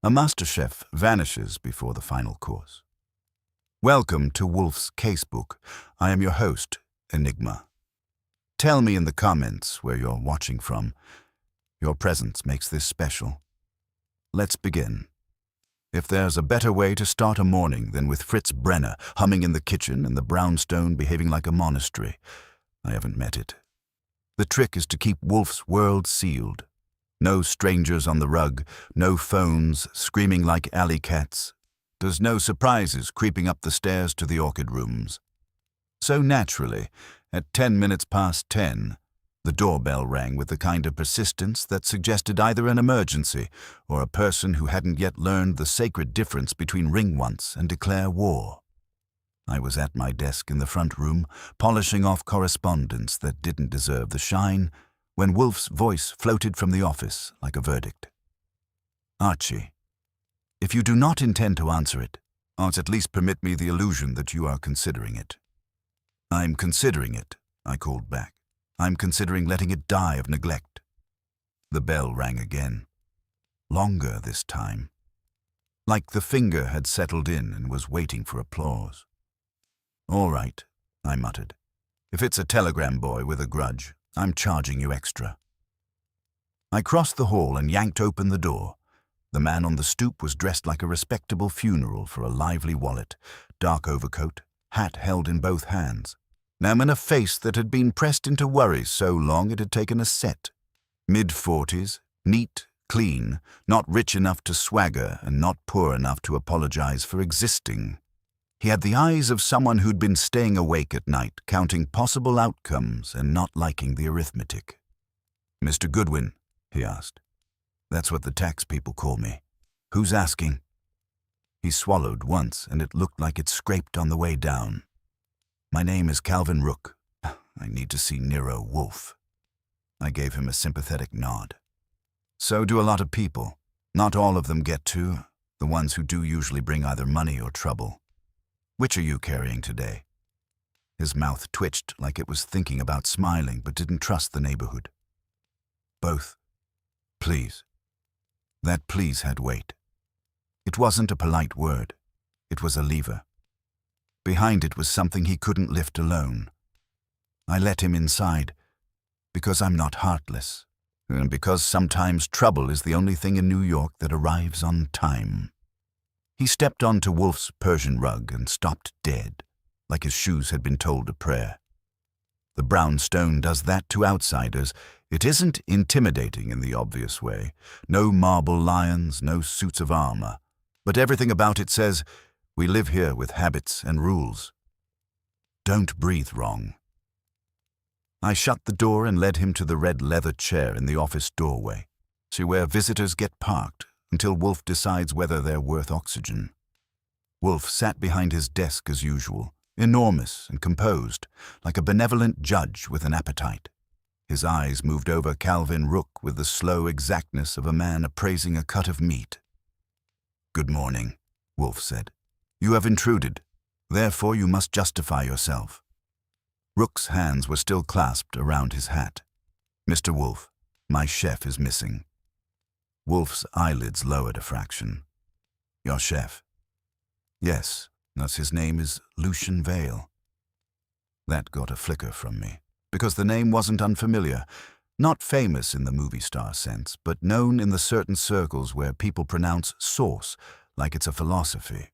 A master chef vanishes before the final course. Welcome to Wolfe's Casebook. I am your host, Enigma. Tell me in the comments where you're watching from. Your presence makes this special. Let's begin. If there's a better way to start a morning than with Fritz Brenner humming in the kitchen and the brownstone behaving like a monastery, I haven't met it. The trick is to keep Wolfe's world sealed. No strangers on the rug, no phones screaming like alley cats. There's no surprises creeping up the stairs to the orchid rooms. So naturally, at 10 minutes past 10, the doorbell rang with the kind of persistence that suggested either an emergency or a person who hadn't yet learned the sacred difference between ring once and declare war. I was at my desk in the front room, polishing off correspondence that didn't deserve the shine, when Wolfe's voice floated from the office like a verdict. Archie, if you do not intend to answer it, at least permit me the illusion that you are considering it. I'm considering it, I called back. I'm considering letting it die of neglect. The bell rang again. Longer this time. Like the finger had settled in and was waiting for applause. All right, I muttered. If it's a telegram boy with a grudge, I'm charging you extra. I crossed the hall and yanked open the door. The man on the stoop was dressed like a respectable funeral for a lively wallet, dark overcoat, hat held in both hands. Now in a face that had been pressed into worry so long it had taken a set. Mid-40s, neat, clean, not rich enough to swagger and not poor enough to apologize for existing. He had the eyes of someone who'd been staying awake at night, counting possible outcomes and not liking the arithmetic. "Mr. Goodwin," he asked. "That's what the tax people call me. Who's asking?" He swallowed once, and it looked like it scraped on the way down. "My name is Calvin Rook. I need to see Nero Wolfe." I gave him a sympathetic nod. "So do a lot of people. Not all of them get to. The ones who do usually bring either money or trouble. Which are you carrying today?" His mouth twitched like it was thinking about smiling but didn't trust the neighborhood. "Both. Please." That please had weight. It wasn't a polite word. It was a lever. Behind it was something he couldn't lift alone. I let him inside because I'm not heartless, and because sometimes trouble is the only thing in New York that arrives on time. He stepped onto Wolfe's Persian rug and stopped dead, like his shoes had been told a prayer. The brownstone does that to outsiders. It isn't intimidating in the obvious way. No marble lions, no suits of armor. But everything about it says, we live here with habits and rules. Don't breathe wrong. I shut the door and led him to the red leather chair in the office doorway. See where visitors get parked until Wolfe decides whether they're worth oxygen. Wolfe sat behind his desk as usual, enormous and composed, like a benevolent judge with an appetite. His eyes moved over Calvin Rook with the slow exactness of a man appraising a cut of meat. "Good morning," Wolfe said. "You have intruded. Therefore you must justify yourself." Rook's hands were still clasped around his hat. "Mr. Wolfe, my chef is missing." Wolfe's eyelids lowered a fraction. "Your chef?" "Yes, thus his name is Lucian Vale." That got a flicker from me, because the name wasn't unfamiliar, not famous in the movie star sense, but known in the certain circles where people pronounce sauce like it's a philosophy.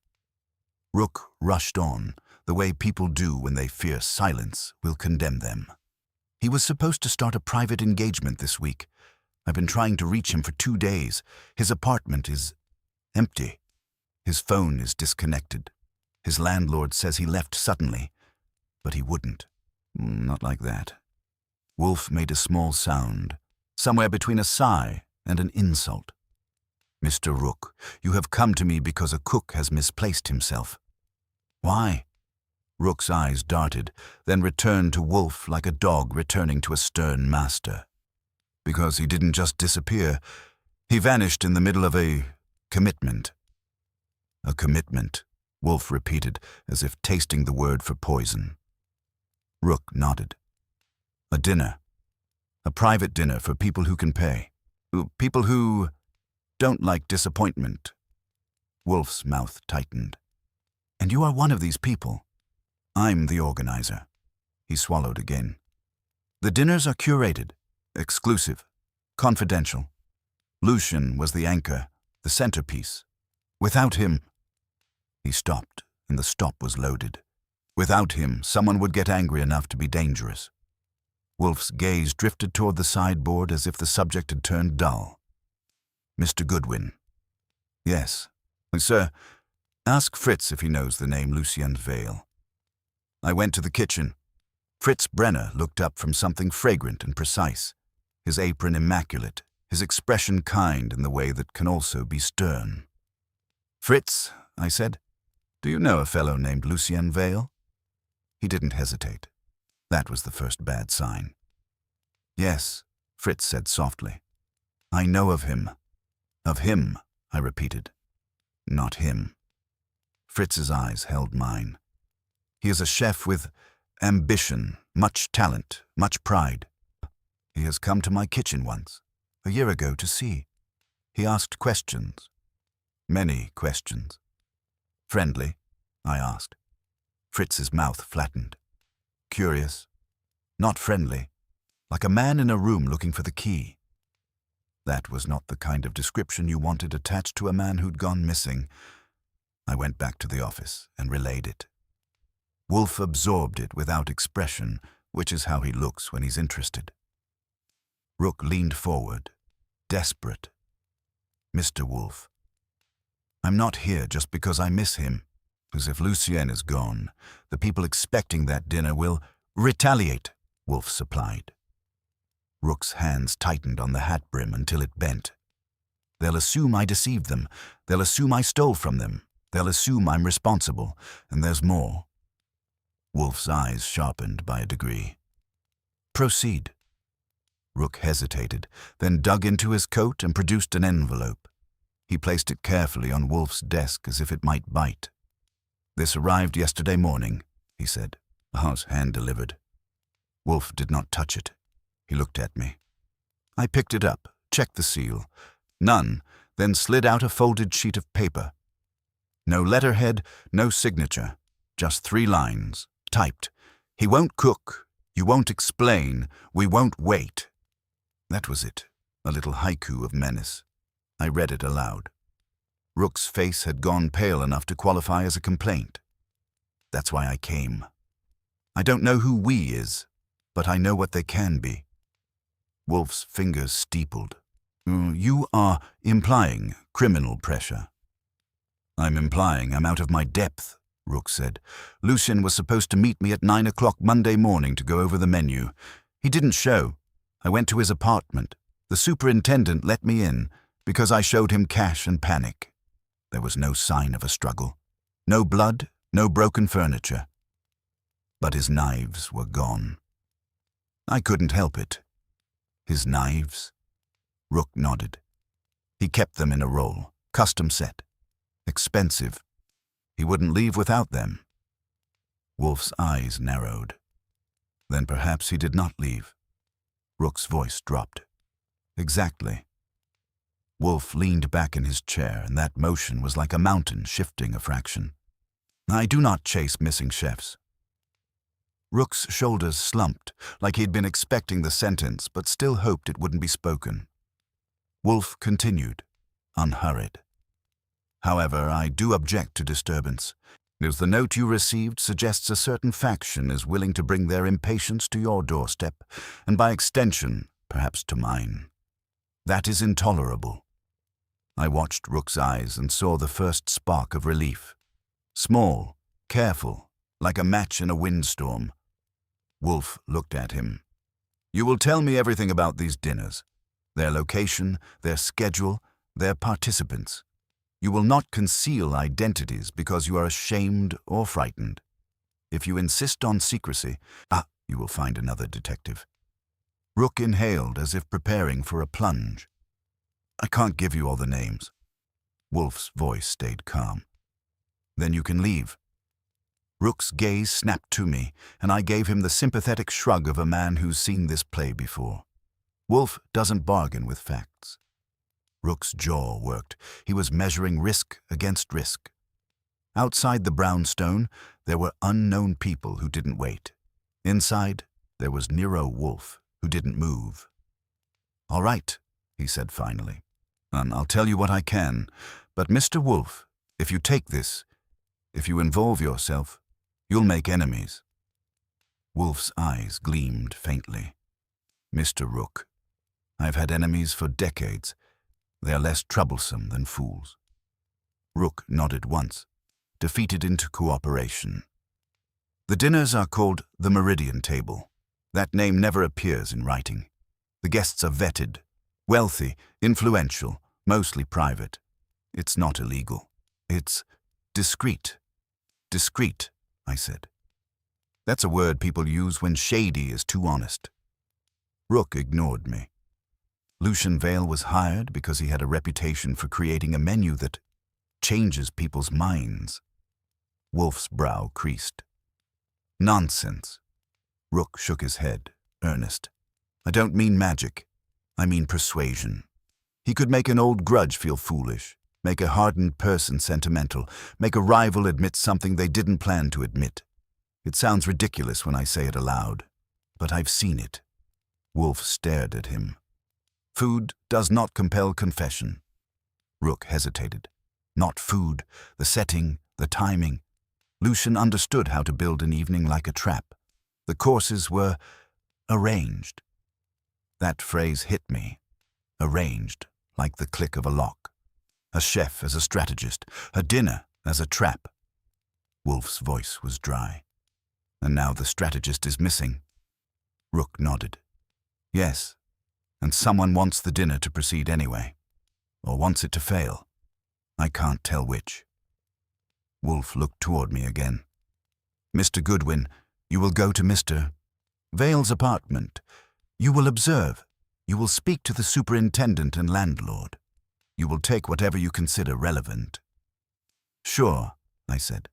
Rook rushed on, the way people do when they fear silence will condemn them. "He was supposed to start a private engagement this week. I've been trying to reach him for 2 days. His apartment is empty. His phone is disconnected. His landlord says he left suddenly, but he wouldn't. Not like that." Wolfe made a small sound, somewhere between a sigh and an insult. "Mr. Rook, you have come to me because a cook has misplaced himself." "Why?" Rook's eyes darted, then returned to Wolfe like a dog returning to a stern master. "Because he didn't just disappear. He vanished in the middle of a commitment." "A commitment," Wolfe repeated, as if tasting the word for poison. Rook nodded. "A dinner. A private dinner for people who can pay. People who don't like disappointment Wolfe's mouth tightened. And you are one of these people. I'm the organizer. He swallowed again. The dinners are curated, exclusive, confidential. Lucien was the anchor, the centerpiece. Without him... He stopped, and the stop was loaded. Without him, someone would get angry enough to be dangerous. Wolfe's gaze drifted toward the sideboard as if the subject had turned dull. Mr. Goodwin. Yes. Sir, ask Fritz if he knows the name Lucien Vale. I went to the kitchen. Fritz Brenner looked up from something fragrant and precise, his apron immaculate, his expression kind in the way that can also be stern. Fritz, I said, do you know a fellow named Lucien Vale? He didn't hesitate. That was the first bad sign. Yes, Fritz said softly. I know of him. Of him, I repeated. Not him. Fritz's eyes held mine. He is a chef with ambition, much talent, much pride. He has come to my kitchen once, a year ago, to see. He asked questions. Many questions. Friendly? I asked. Fritz's mouth flattened. Curious? Not friendly. Like a man in a room looking for the key. That was not the kind of description you wanted attached to a man who'd gone missing. I went back to the office and relayed it. Wolfe absorbed it without expression, which is how he looks when he's interested. Rook leaned forward, desperate. Mr. Wolfe, I'm not here just because I miss him. Because if Lucien is gone, the people expecting that dinner will retaliate, Wolfe supplied. Rook's hands tightened on the hat brim until it bent. They'll assume I deceived them. They'll assume I stole from them. They'll assume I'm responsible. And there's more. Wolfe's eyes sharpened by a degree. Proceed. Rook hesitated, then dug into his coat and produced an envelope. He placed it carefully on Wolfe's desk as if it might bite. This arrived yesterday morning, he said. Ours hand-delivered. Wolfe did not touch it. He looked at me. I picked it up, checked the seal. None, then slid out a folded sheet of paper. No letterhead, no signature. Just 3 lines, typed. He won't cook. You won't explain. We won't wait. That was it, a little haiku of menace. I read it aloud. Rook's face had gone pale enough to qualify as a complaint. That's why I came. I don't know who we is, but I know what they can be. Wolfe's fingers steepled. You are implying criminal pressure. I'm implying I'm out of my depth, Rook said. Lucien was supposed to meet me at 9 o'clock Monday morning to go over the menu. He didn't show. I went to his apartment. The superintendent let me in because I showed him cash and panic. There was no sign of a struggle. No blood, no broken furniture. But his knives were gone. I couldn't help it. His knives? Rook nodded. He kept them in a roll, custom set. Expensive. He wouldn't leave without them. Wolfe's eyes narrowed. Then perhaps he did not leave. Rook's voice dropped. Exactly. Wolfe leaned back in his chair, and that motion was like a mountain shifting a fraction. I do not chase missing chefs. Rook's shoulders slumped, like he'd been expecting the sentence, but still hoped it wouldn't be spoken. Wolfe continued, unhurried. However, I do object to disturbance. As the note you received suggests a certain faction is willing to bring their impatience to your doorstep, and by extension, perhaps to mine. That is intolerable. I watched Rook's eyes and saw the first spark of relief. Small, careful, like a match in a windstorm. Wolfe looked at him. You will tell me everything about these dinners, their location, their schedule, their participants. You will not conceal identities because you are ashamed or frightened. If you insist on secrecy, you will find another detective. Rook inhaled as if preparing for a plunge. I can't give you all the names. Wolfe's voice stayed calm. Then you can leave. Rook's gaze snapped to me, and I gave him the sympathetic shrug of a man who's seen this play before. Wolfe doesn't bargain with facts. Rook's jaw worked. He was measuring risk against risk. Outside the brownstone, there were unknown people who didn't wait. Inside, there was Nero Wolfe, who didn't move. "All right," he said finally, "and I'll tell you what I can. But Mr. Wolfe, if you take this, if you involve yourself, you'll make enemies." Wolfe's eyes gleamed faintly. "Mr. Rook, I've had enemies for decades. They are less troublesome than fools." Rook nodded once, defeated into cooperation. "The dinners are called the Meridian Table. That name never appears in writing. The guests are vetted, wealthy, influential, mostly private. It's not illegal. It's discreet." "Discreet," I said. "That's a word people use when shady is too honest." Rook ignored me. Lucian Vale was hired because he had a reputation for creating a menu that changes people's minds. Wolfe's brow creased. "Nonsense." Rook shook his head, earnest. "I don't mean magic. I mean persuasion. He could make an old grudge feel foolish, make a hardened person sentimental, make a rival admit something they didn't plan to admit. It sounds ridiculous when I say it aloud, but I've seen it." Wolfe stared at him. "Food does not compel confession." Rook hesitated. Not food, the setting, the timing. Lucian understood how to build an evening like a trap. The courses were arranged. That phrase hit me. Arranged, like the click of a lock. A chef as a strategist, a dinner as a trap. Wolfe's voice was dry. "And now the strategist is missing." Rook nodded. "Yes, and someone wants the dinner to proceed anyway, or wants it to fail. I can't tell which." Wolfe looked toward me again. "Mr. Goodwin, you will go to Mr. Vale's apartment. You will observe. You will speak to the superintendent and landlord. You will take whatever you consider relevant." "Sure," I said.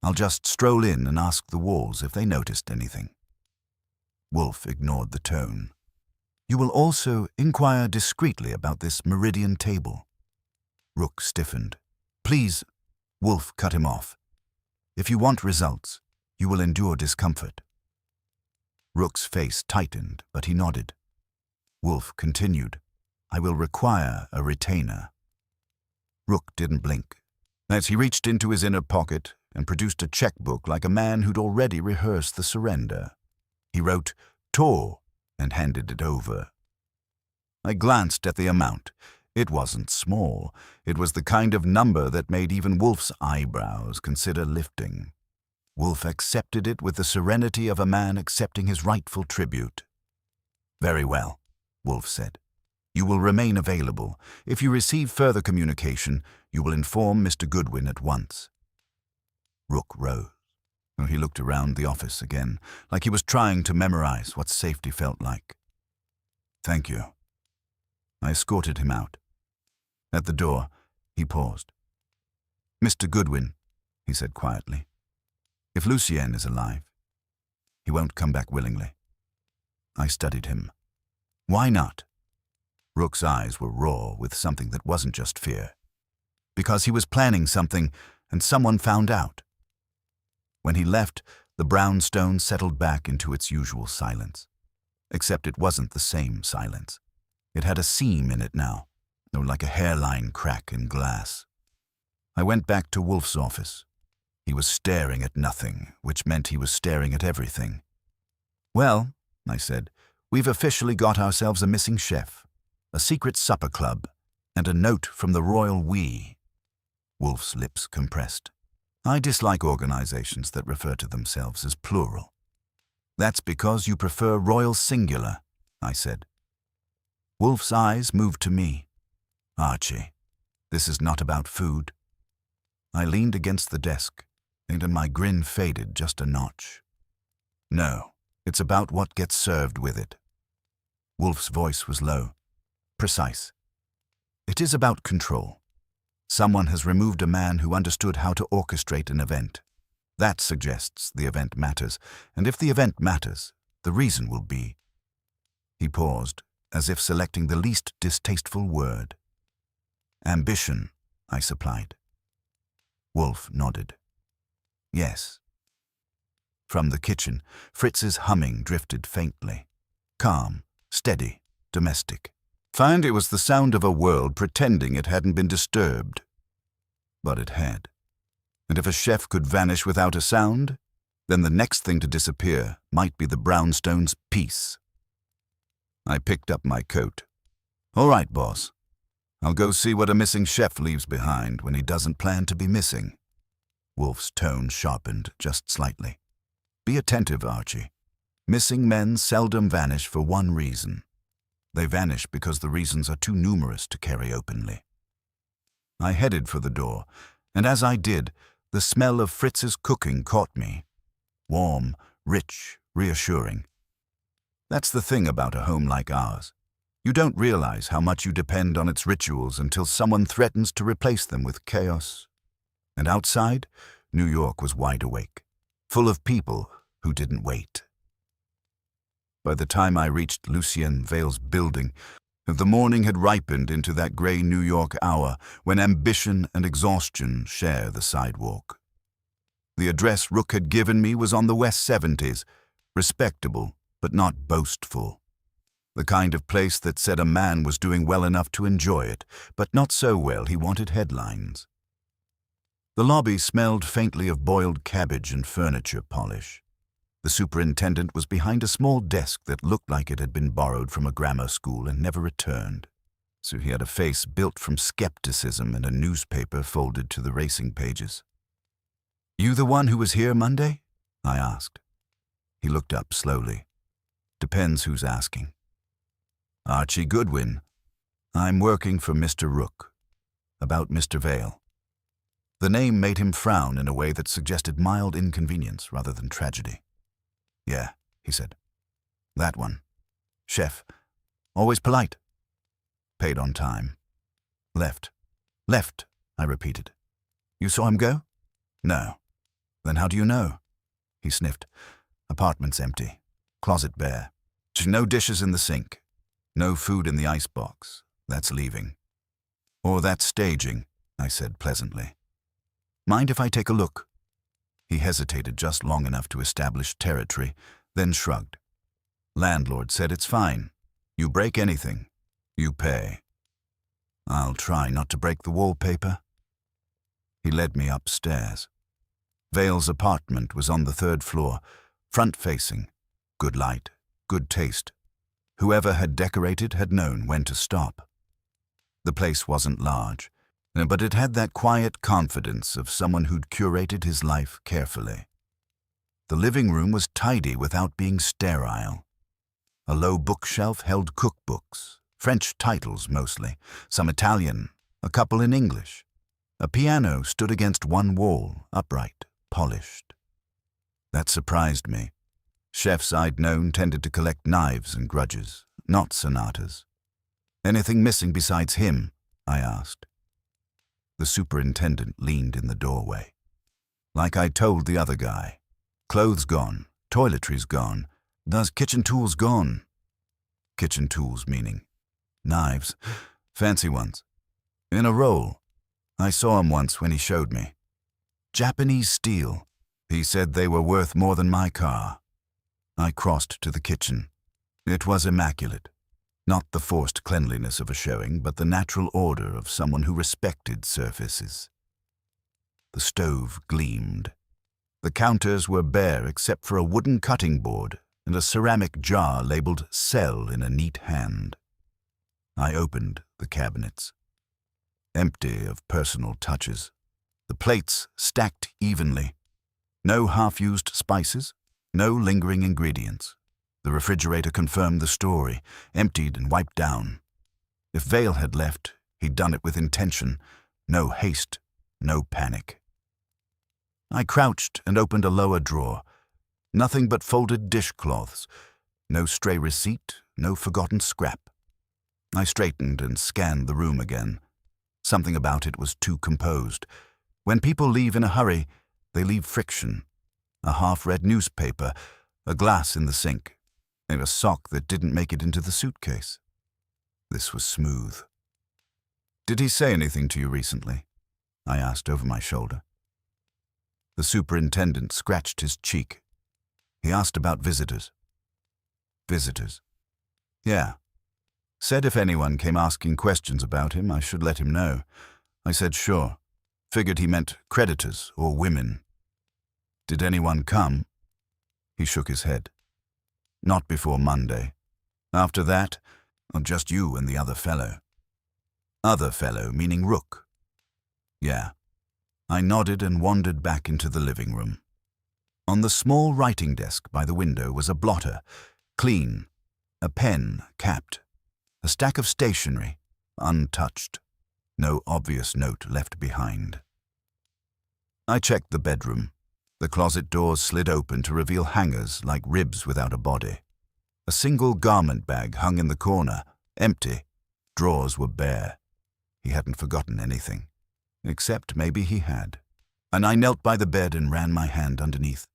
"I'll just stroll in and ask the walls if they noticed anything." Wolfe ignored the tone. "You will also inquire discreetly about this Meridian Table." Rook stiffened. "Please," Wolfe cut him off. "If you want results, you will endure discomfort." Rook's face tightened, but he nodded. Wolfe continued, "I will require a retainer." Rook didn't blink, as he reached into his inner pocket and produced a checkbook like a man who'd already rehearsed the surrender. He wrote, "Tor," and handed it over. I glanced at the amount. It wasn't small. It was the kind of number that made even Wolfe's eyebrows consider lifting. Wolfe accepted it with the serenity of a man accepting his rightful tribute. "Very well," Wolfe said. "You will remain available. If you receive further communication, you will inform Mr. Goodwin at once." Rook rose. He looked around the office again, like he was trying to memorize what safety felt like. "Thank you." I escorted him out. At the door, he paused. "Mr. Goodwin," he said quietly, "if Lucien is alive, he won't come back willingly." I studied him. "Why not?" Rook's eyes were raw with something that wasn't just fear. "Because he was planning something, and someone found out." When he left, the brownstone settled back into its usual silence. Except it wasn't the same silence. It had a seam in it now, like a hairline crack in glass. I went back to Wolfe's office. He was staring at nothing, which meant he was staring at everything. "Well," I said, "we've officially got ourselves a missing chef, a secret supper club, and a note from the royal we." Wolfe's lips compressed. "I dislike organizations that refer to themselves as plural." "That's because you prefer royal singular," I said. Wolfe's eyes moved to me. "Archie, this is not about food." I leaned against the desk, and my grin faded just a notch. "No, it's about what gets served with it." Wolfe's voice was low, precise. "It is about control. Someone has removed a man who understood how to orchestrate an event. That suggests the event matters, and if the event matters, the reason will be." He paused, as if selecting the least distasteful word. Ambition, I supplied. Wolfe nodded. Yes. From the kitchen, Fritz's humming drifted faintly. Calm, steady, domestic. Find it was the sound of a world pretending it hadn't been disturbed. But it had. And if a chef could vanish without a sound, then the next thing to disappear might be the brownstone's peace. I picked up my coat. All right, boss. I'll go see what a missing chef leaves behind when he doesn't plan to be missing. Wolfe's tone sharpened just slightly. Be attentive, Archie. Missing men seldom vanish for one reason. They vanish because the reasons are too numerous to carry openly. I headed for the door, and as I did, the smell of Fritz's cooking caught me. Warm, rich, reassuring. That's the thing about a home like ours. You don't realize how much you depend on its rituals until someone threatens to replace them with chaos. And outside, New York was wide awake, full of people who didn't wait. By the time I reached Lucien Vale's building, the morning had ripened into that gray New York hour when ambition and exhaustion share the sidewalk. The address Rook had given me was on the West 70s, respectable but not boastful. The kind of place that said a man was doing well enough to enjoy it, but not so well he wanted headlines. The lobby smelled faintly of boiled cabbage and furniture polish. The superintendent was behind a small desk that looked like it had been borrowed from a grammar school and never returned. So he had a face built from skepticism and a newspaper folded to the racing pages. You the one who was here Monday? I asked. He looked up slowly. Depends who's asking. Archie Goodwin. I'm working for Mr. Rook. About Mr. Vale. The name made him frown in a way that suggested mild inconvenience rather than tragedy. Yeah, he said. That one. Chef. Always polite. Paid on time. Left. Left, I repeated. You saw him go? No. Then how do you know? He sniffed. Apartment's empty. Closet bare. No dishes in the sink. No food in the icebox. That's leaving. Or that's staging, I said pleasantly. Mind if I take a look? He hesitated just long enough to establish territory, then shrugged. Landlord said it's fine. You break anything, you pay. I'll try not to break the wallpaper. He led me upstairs. Vale's apartment was on the 3rd floor, front-facing. Good light, good taste. Whoever had decorated had known when to stop. The place wasn't large, but it had that quiet confidence of someone who'd curated his life carefully. The living room was tidy without being sterile. A low bookshelf held cookbooks, French titles mostly, some Italian, a couple in English. A piano stood against one wall, upright, polished. That surprised me. Chefs I'd known tended to collect knives and grudges, not sonatas. Anything missing besides him? I asked. The superintendent leaned in the doorway. Like I told the other guy. Clothes gone, toiletries gone, those kitchen tools gone. Kitchen tools meaning knives, fancy ones. In a roll. I saw 'em once when he showed me. Japanese steel. He said they were worth more than my car. I crossed to the kitchen. It was immaculate. Not the forced cleanliness of a showing, but the natural order of someone who respected surfaces. The stove gleamed. The counters were bare except for a wooden cutting board and a ceramic jar labeled "Sell" in a neat hand. I opened the cabinets. Empty of personal touches. The plates stacked evenly. No half-used spices, no lingering ingredients. The refrigerator confirmed the story, emptied and wiped down. If Vale had left, he'd done it with intention. No haste, no panic. I crouched and opened a lower drawer. Nothing but folded dishcloths. No stray receipt, no forgotten scrap. I straightened and scanned the room again. Something about it was too composed. When people leave in a hurry, they leave friction. A half-read newspaper, a glass in the sink, and a sock that didn't make it into the suitcase. This was smooth. Did he say anything to you recently? I asked over my shoulder. The superintendent scratched his cheek. He asked about visitors. Visitors? Yeah. Said if anyone came asking questions about him, I should let him know. I said sure. Figured he meant creditors or women. Did anyone come? He shook his head. Not before Monday. After that, just you and the other fellow. Other fellow, meaning Rook. Yeah. I nodded and wandered back into the living room. On the small writing desk by the window was a blotter, clean, a pen capped, a stack of stationery, untouched, no obvious note left behind. I checked the bedroom. The closet doors slid open to reveal hangers like ribs without a body. A single garment bag hung in the corner, empty. Drawers were bare. He hadn't forgotten anything. Except maybe he had. And I knelt by the bed and ran my hand underneath.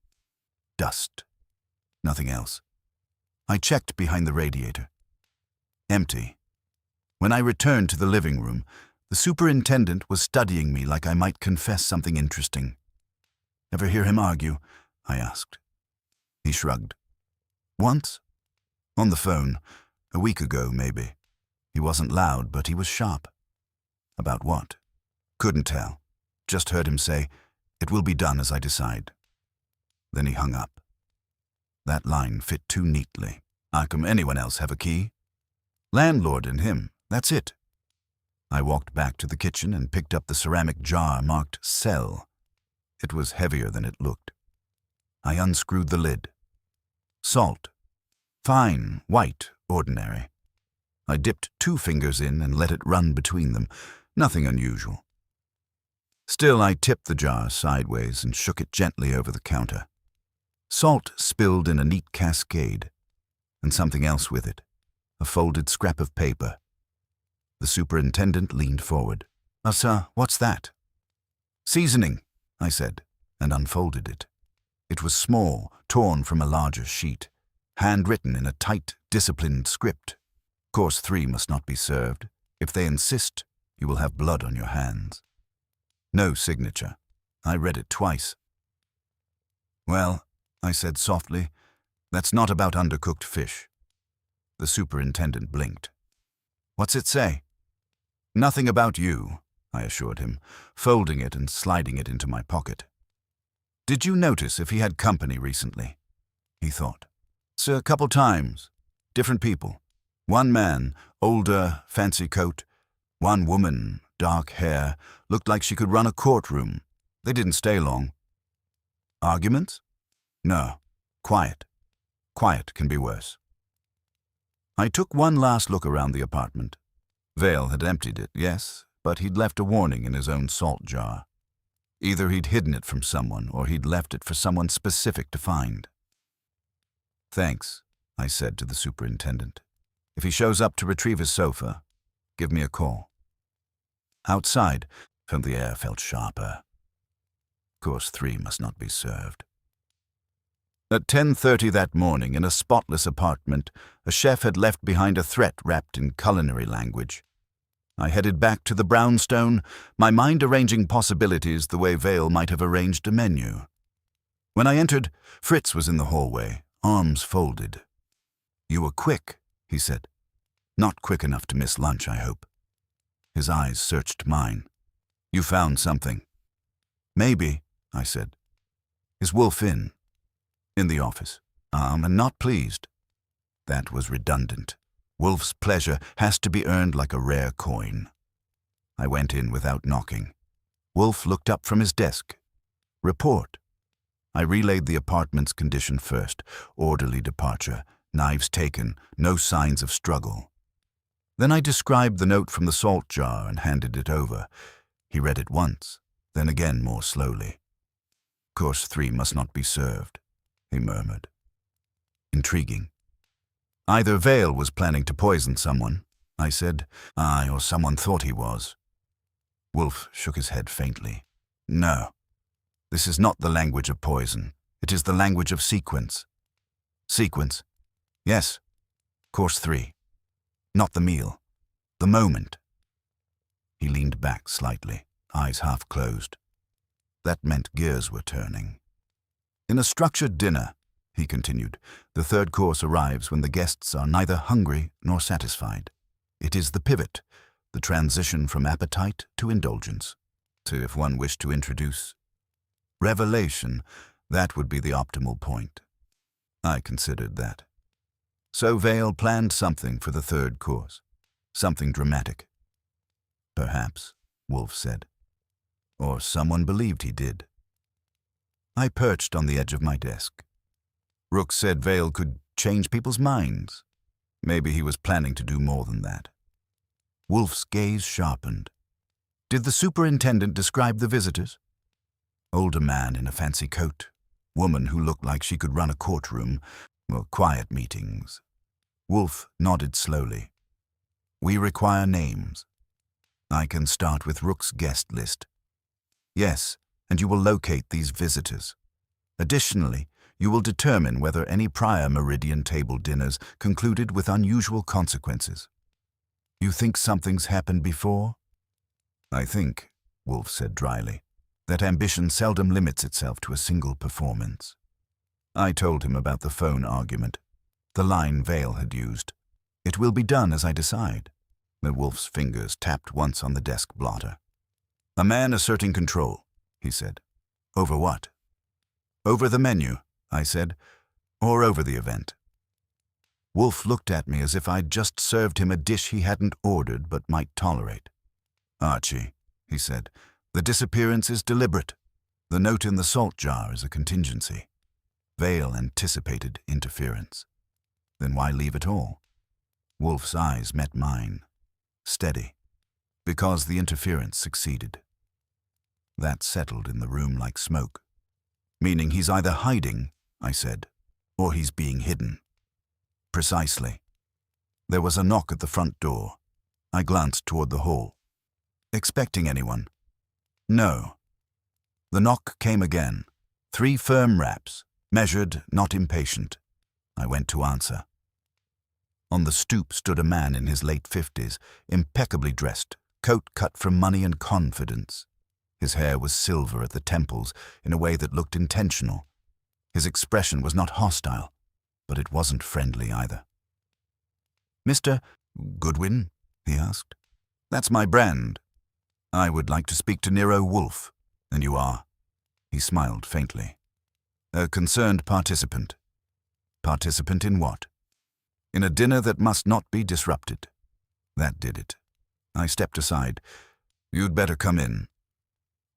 Dust. Nothing else. I checked behind the radiator. Empty. When I returned to the living room, the superintendent was studying me like I might confess something interesting. Ever hear him argue? I asked. He shrugged. Once? On the phone. A week ago, maybe. He wasn't loud, but he was sharp. About what? Couldn't tell. Just heard him say, "It will be done as I decide." Then he hung up. That line fit too neatly. Can anyone else have a key? Landlord and him, that's it. I walked back to the kitchen and picked up the ceramic jar marked cell. It was heavier than it looked. I unscrewed the lid. Salt. Fine, white, ordinary. I dipped 2 fingers in and let it run between them. Nothing unusual. Still, I tipped the jar sideways and shook it gently over the counter. Salt spilled in a neat cascade, and something else with it, a folded scrap of paper. The superintendent leaned forward. Sir, what's that?" "Seasoning," I said, and unfolded it. It was small, torn from a larger sheet, handwritten in a tight, disciplined script. Course 3 must not be served. If they insist, you will have blood on your hands. No signature. I read it twice. "Well," I said softly, "that's not about undercooked fish." The superintendent blinked. "What's it say?" "Nothing about you," I assured him, folding it and sliding it into my pocket. "Did you notice if he had company recently?" He thought. "Sir, a couple times. Different people. One man, older, fancy coat. One woman, dark hair, looked like she could run a courtroom. They didn't stay long." "Arguments?" "No. Quiet. Quiet can be worse." I took one last look around the apartment. Vale had emptied it, yes, but he'd left a warning in his own salt jar. Either he'd hidden it from someone, or he'd left it for someone specific to find. "Thanks," I said to the superintendent. "If he shows up to retrieve his sofa, give me a call." Outside, the air felt sharper. Course 3 must not be served. At 10:30 that morning, in a spotless apartment, a chef had left behind a threat wrapped in culinary language. I headed back to the brownstone, my mind arranging possibilities the way Vale might have arranged a menu. When I entered, Fritz was in the hallway, arms folded. "You were quick," he said. "Not quick enough to miss lunch, I hope." His eyes searched mine. "You found something." "Maybe," I said. "Is Wolfe in?" "In the office. And not pleased." That was redundant. Wolfe's pleasure has to be earned like a rare coin. I went in without knocking. Wolfe looked up from his desk. "Report." I relayed the apartment's condition first. Orderly departure, knives taken, no signs of struggle. Then I described the note from the salt jar and handed it over. He read it once, then again more slowly. "Course 3 must not be served," he murmured. "Intriguing." "Either Vale was planning to poison someone," I said. "Aye, or someone thought he was." Wolfe shook his head faintly. "No. This is not the language of poison. It is the language of sequence." "Sequence?" "Yes. Course 3. Not the meal. The moment." He leaned back slightly, eyes half closed. That meant gears were turning. In a structured dinner, he continued, the third course arrives when the guests are neither hungry nor satisfied. It is the pivot, the transition from appetite to indulgence, to, if one wished to introduce revelation, that would be the optimal point. I considered that. So Vale planned something for the third course, something dramatic. Perhaps, Wolfe said. Or someone believed he did. I perched on the edge of my desk. Rook said Vale could change people's minds. Maybe he was planning to do more than that. Wolfe's gaze sharpened. Did the superintendent describe the visitors? Older man in a fancy coat, woman who looked like she could run a courtroom, or quiet meetings. Wolfe nodded slowly. We require names. I can start with Rook's guest list. Yes, and you will locate these visitors. Additionally, you will determine whether any prior Meridian table dinners concluded with unusual consequences. You think something's happened before? I think, Wolfe said dryly, that ambition seldom limits itself to a single performance. I told him about the phone argument, the line Vale had used. It will be done as I decide. The Wolfe's fingers tapped once on the desk blotter. A man asserting control, he said. Over what? Over the menu, I said, or over the event. Wolfe looked at me as if I'd just served him a dish he hadn't ordered but might tolerate. Archie, he said, the disappearance is deliberate. The note in the salt jar is a contingency. Vale anticipated interference. Then why leave it all? Wolfe's eyes met mine, steady, because the interference succeeded. That settled in the room like smoke. Meaning he's either hiding, I said, or he's being hidden. Precisely. There was a knock at the front door. I glanced toward the hall. Expecting anyone? No. The knock came again. 3 firm raps, measured, not impatient. I went to answer. On the stoop stood a man in his late 50s, impeccably dressed, coat cut from money and confidence. His hair was silver at the temples in a way that looked intentional. His expression was not hostile, but it wasn't friendly either. Mr. Goodwin? He asked. That's my brand. I would like to speak to Nero Wolfe. And you are? He smiled faintly. A concerned participant. Participant in what? In a dinner that must not be disrupted. That did it. I stepped aside. You'd better come in.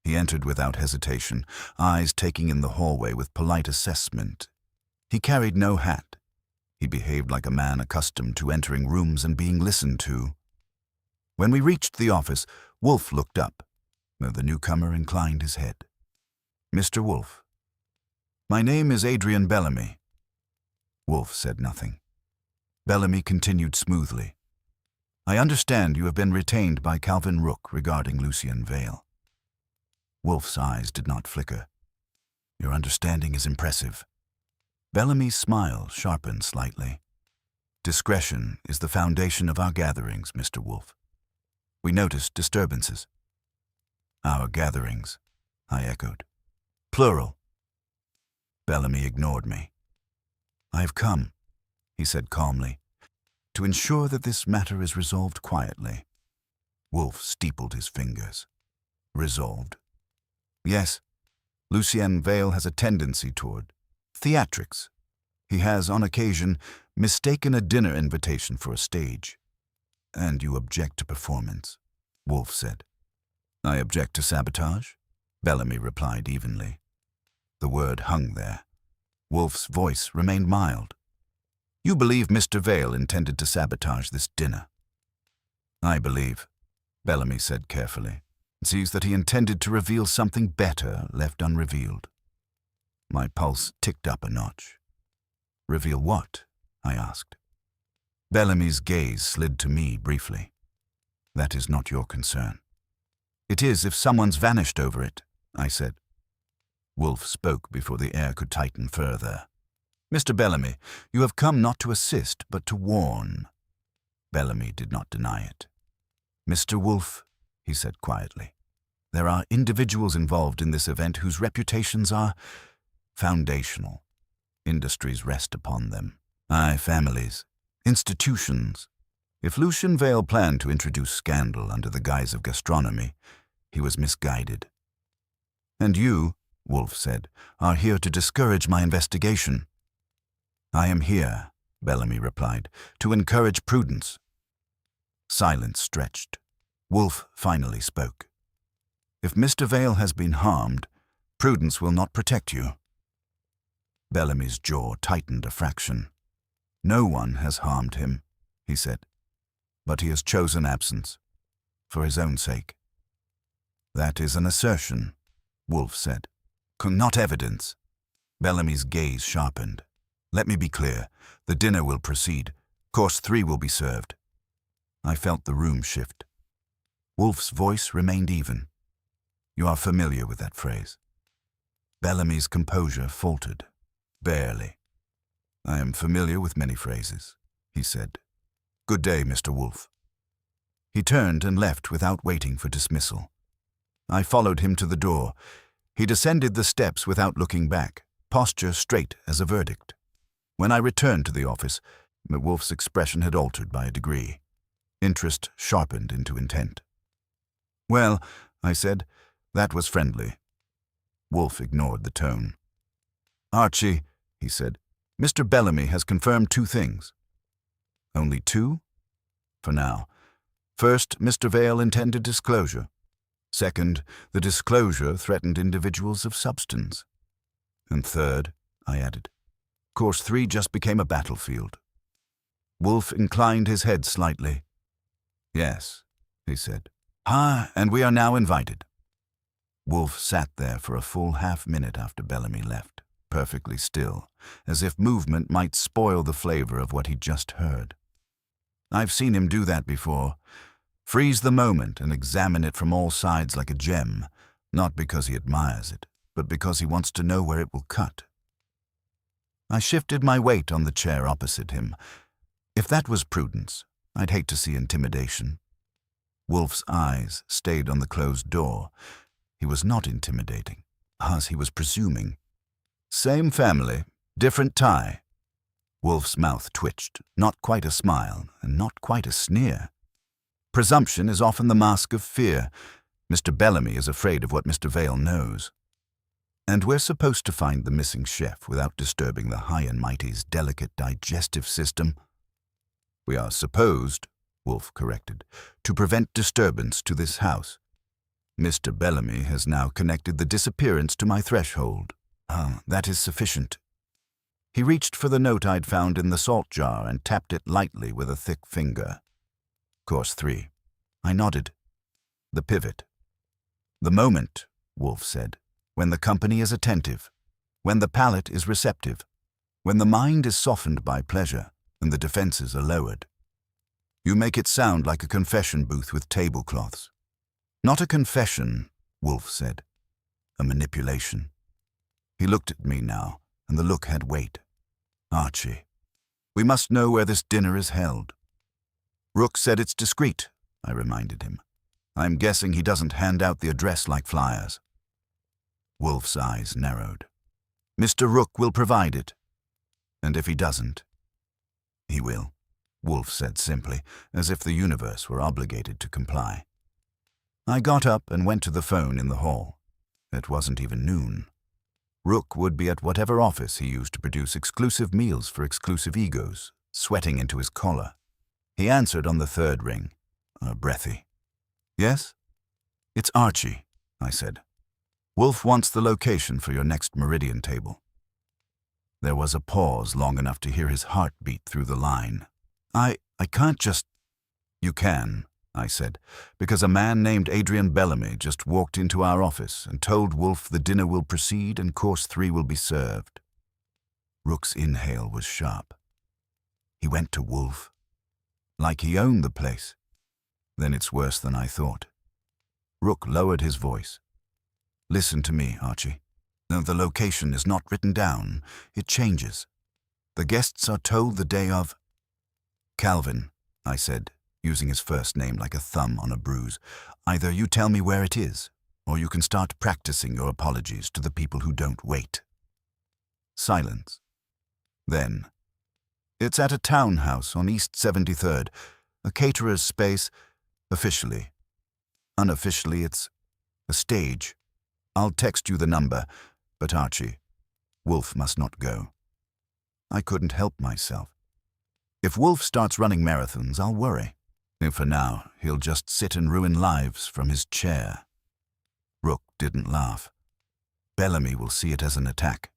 He entered without hesitation, eyes taking in the hallway with polite assessment. He carried no hat. He behaved like a man accustomed to entering rooms and being listened to. When we reached the office, Wolfe looked up. The newcomer inclined his head. Mr. Wolfe. My name is Adrian Bellamy. Wolfe said nothing. Bellamy continued smoothly. I understand you have been retained by Calvin Rook regarding Lucien Vale. Wolfe's eyes did not flicker. Your understanding is impressive. Bellamy's smile sharpened slightly. Discretion is the foundation of our gatherings, Mr. Wolfe. We noticed disturbances. Our gatherings, I echoed. Plural. Bellamy ignored me. I have come, he said calmly, to ensure that this matter is resolved quietly. Wolfe steepled his fingers. Resolved? Yes. Lucien Vale has a tendency toward theatrics. He has, on occasion, mistaken a dinner invitation for a stage. And you object to performance, Wolfe said. I object to sabotage, Bellamy replied evenly. The word hung there. Wolfe's voice remained mild. You believe Mr. Vale intended to sabotage this dinner? I believe, Bellamy said carefully, sees that he intended to reveal something better left unrevealed. My pulse ticked up a notch. Reveal what? I asked. Bellamy's gaze slid to me briefly. That is not your concern. It is if someone's vanished over it, I said. Wolfe spoke before the air could tighten further. Mr. Bellamy, you have come not to assist, but to warn. Bellamy did not deny it. Mr. Wolfe, he said quietly. There are individuals involved in this event whose reputations are foundational. Industries rest upon them. Aye, families, institutions. If Lucian Vale planned to introduce scandal under the guise of gastronomy, he was misguided. And you, Wolfe said, are here to discourage my investigation. I am here, Bellamy replied, to encourage prudence. Silence stretched. Wolfe finally spoke. If Mr. Vale has been harmed, prudence will not protect you. Bellamy's jaw tightened a fraction. No one has harmed him, he said, but he has chosen absence, for his own sake. That is an assertion, Wolfe said. Not evidence. Bellamy's gaze sharpened. Let me be clear. The dinner will proceed. Course 3 will be served. I felt the room shift. Wolfe's voice remained even. You are familiar with that phrase. Bellamy's composure faltered. Barely. I am familiar with many phrases, he said. Good day, Mr. Wolfe. He turned and left without waiting for dismissal. I followed him to the door. He descended the steps without looking back, posture straight as a verdict. When I returned to the office, Wolfe's expression had altered by a degree. Interest sharpened into intent. Well, I said, that was friendly. Wolfe ignored the tone. Archie, he said, Mr. Bellamy has confirmed 2 things. Only 2? For now. First, Mr. Vale intended disclosure. Second, the disclosure threatened individuals of substance. And third, I added, Course 3 just became a battlefield. Wolfe inclined his head slightly. Yes, he said. And we are now invited. Wolfe sat there for a full half-minute after Bellamy left, perfectly still, as if movement might spoil the flavor of what he'd just heard. I've seen him do that before. Freeze the moment and examine it from all sides like a gem, not because he admires it, but because he wants to know where it will cut. I shifted my weight on the chair opposite him. If that was prudence, I'd hate to see intimidation. Wolfe's eyes stayed on the closed door. He was not intimidating, as he was presuming. Same family, different tie. Wolfe's mouth twitched, not quite a smile, and not quite a sneer. Presumption is often the mask of fear. Mr. Bellamy is afraid of what Mr. Vale knows. And we're supposed to find the missing chef without disturbing the high and mighty's delicate digestive system. We are supposed, Wolfe corrected, to prevent disturbance to this house. Mr. Bellamy has now connected the disappearance to my threshold. That is sufficient. He reached for the note I'd found in the salt jar and tapped it lightly with a thick finger. Course 3. I nodded. The pivot. The moment, Wolfe said, when the company is attentive, when the palate is receptive, when the mind is softened by pleasure and the defenses are lowered. You make it sound like a confession booth with tablecloths. Not a confession, Wolfe said. A manipulation. He looked at me now, and the look had weight. Archie, we must know where this dinner is held. Rook said it's discreet, I reminded him. I'm guessing he doesn't hand out the address like flyers. Wolfe's eyes narrowed. Mr. Rook will provide it. And if he doesn't? He will, Wolfe said simply, as if the universe were obligated to comply. I got up and went to the phone in the hall. It wasn't even noon. Rook would be at whatever office he used to produce exclusive meals for exclusive egos, sweating into his collar. He answered on the 3rd ring, breathy. Yes? It's Archie, I said. Wolfe wants the location for your next meridian table. There was a pause long enough to hear his heart beat through the line. I can't just... You can, I said, because a man named Adrian Bellamy just walked into our office and told Wolfe the dinner will proceed and course 3 will be served. Rook's inhale was sharp. He went to Wolfe. Like he owned the place. Then it's worse than I thought. Rook lowered his voice. Listen to me, Archie. Though the location is not written down, it changes. The guests are told the day of... Calvin, I said, using his first name like a thumb on a bruise. "Either you tell me where it is, or you can start practicing your apologies to the people who don't wait." Silence. Then, "It's at a townhouse on East 73rd, a caterer's space, officially. Unofficially, it's a stage. I'll text you the number, but Archie, Wolfe must not go." I couldn't help myself. If Wolfe starts running marathons, I'll worry. If for now, he'll just sit and ruin lives from his chair. Rook didn't laugh. "Bellamy will see it as an attack."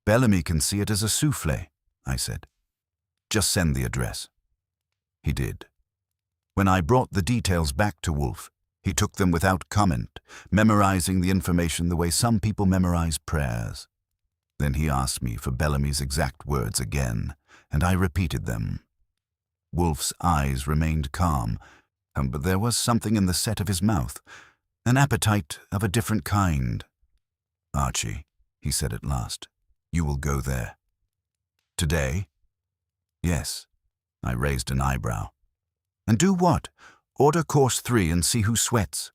"Bellamy can see it as a souffle," I said. "Just send the address." He did. When I brought the details back to Wolfe, he took them without comment, memorizing the information the way some people memorize prayers. Then he asked me for Bellamy's exact words again, and I repeated them. Wolfe's eyes remained calm, but there was something in the set of his mouth, an appetite of a different kind. "Archie," he said at last, "you will go there." "Today?" "Yes." I raised an eyebrow. "And do what? Order course 3 and see who sweats."